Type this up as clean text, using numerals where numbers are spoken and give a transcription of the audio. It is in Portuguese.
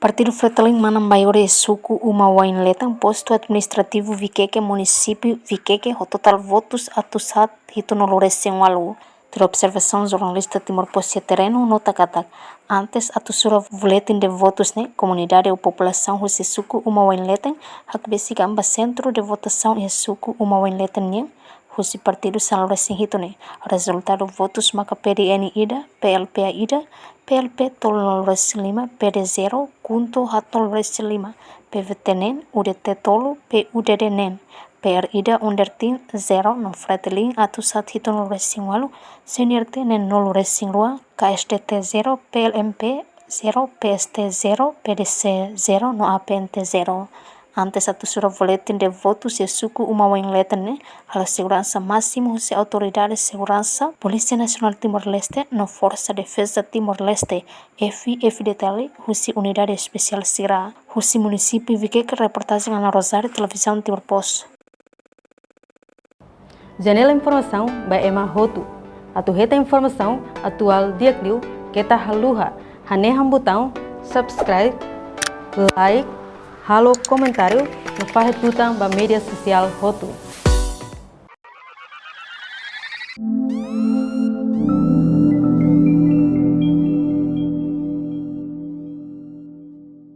Partido Fretilin Manambaiore suku Umawain Letang posto administrativo Viqueque município Viqueque o total votos atusat hitonolores em walu. Ter observação jornalista Timor-Poste terreno nota katak antes atusura boletim de votos ne comunidade ou população husi suku Umawain Letang hak besi gamba centro de votação e suku Umawain Letang ne husi partido salores em hitone resultado votos maka PDN ida PLP ida PLP tolo 05 PD 0 kunto hatol 5 PVT nen UDT tolo PUDD nen PR ida undertin 0 no Fretilin atusat hiton racing walu senior T nen 0 racing lua KSTT 0 PLMP 0 PST 0 PDC 0 no APNT 0 antes atusura boletim de votos e suku Umawain Letang a segurança máximo se autoridades de segurança Polícia Nacional Timor-Leste no Força Defesa Timor-Leste FDTL husi unidade especial Sira husi município Viqueque reportagem Ana Rosário televisão Timor-Poste. Janela informação by Emma Hotu. Atu reta informação atual diakliu kita haluha haneham botão subscribe, like, halo comentário no farretutang ba media social Hotu.